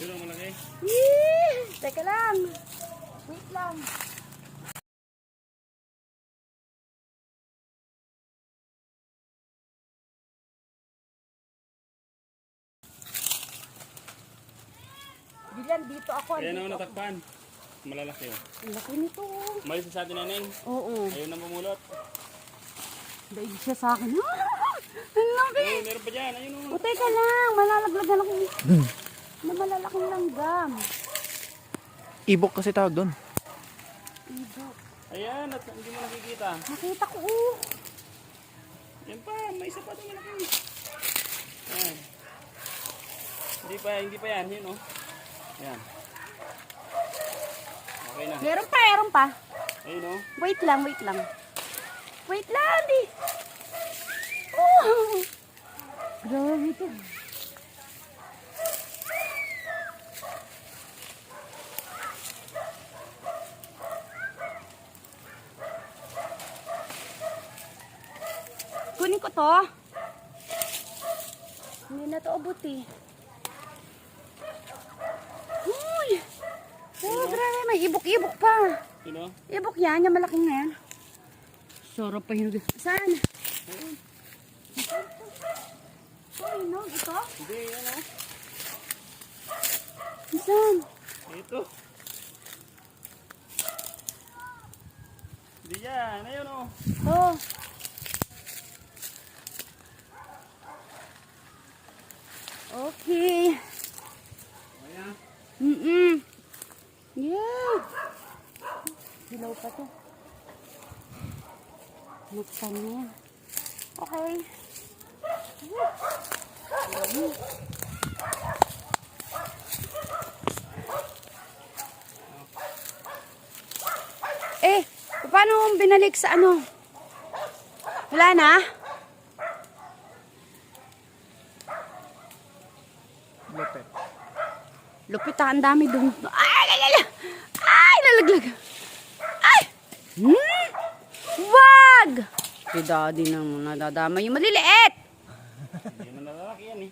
Yun ang malaki. Teka lang. Wait lang. Dilan, dito ako. Ayan ako natakpan. Malalaki oh. Ang laki nito. Umalis na sa atin, Neneng. Oo. Ayaw na mamulot. Daig siya sa akin. Ang laki. Oh, meron pa dyan. Ayun oh. O, teka lang. Malalaglagan ako. Na malalaking langgam. Ibok kasi tawag doon. Ibo. Ayan, at hindi mo nakikita. Nakita ko. Oh. Yan pa, may isa pa ito malaki. Ayan. Hindi pa yan. Yun oh. Ayan. Okay na. Meron pa. Ayun oh. Wait lang. Wait lang, di. Oh. Grabe ito. Kunin ko to. Hindi na to abot eh. Uy! Oh, grabe. May ibok-ibok pa. Yun oh. Ibok yan. Yung malaking na yan. Sarap pa hinugin. Saan? Ayun. Ito, hinog. Ito? Hindi, yan oh. Saan? Ito. Hindi yan. Ayun oh. Oh. Okay. Ayan. Yeah. Hilaw pa to. Buksan niya. Okay. Paano mo binalik sa ano? Wala na? Lupet. Lupit ha, ang dami dun. Ay, nalaglag. Ay! Wag! Si daddy nang nadadama yung maliliit. Hindi na nalalaki yan eh.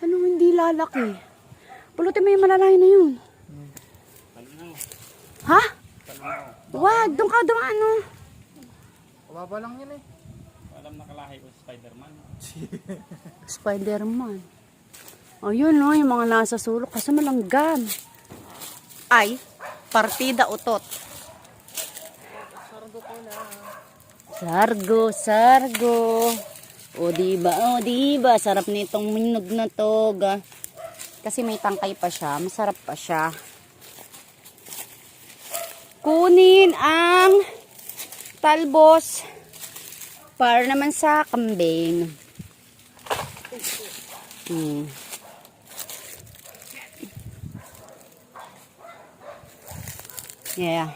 Anong hindi lalaki? Pulutin mo yung malalaki na yun. Talinaw. Ha? Talinaw. Wag, doon ka ano. Kababa lang yan eh. Alam nakalahi ko sa Spider-Man. Spider-Man. O yun no, yung mga nasa sulok kasi malanggam. Ay, partida utot. Sargo. O diba, sarap nitong minog na to. Kasi may tangkay pa siya, masarap pa siya. Kunin ang talbos para naman sa kambing. Yeah.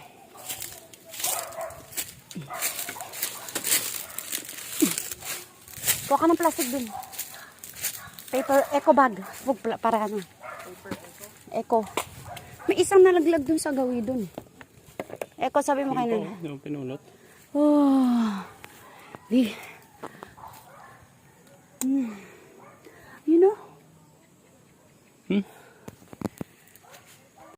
Kuha ka ng plastic dun. Paper, eco bag. Huwag para ano. Eco. May isang nalaglag dun sa gawi dun. Eco, sabi mo kayo na. Yung pinulot. Oh. Di.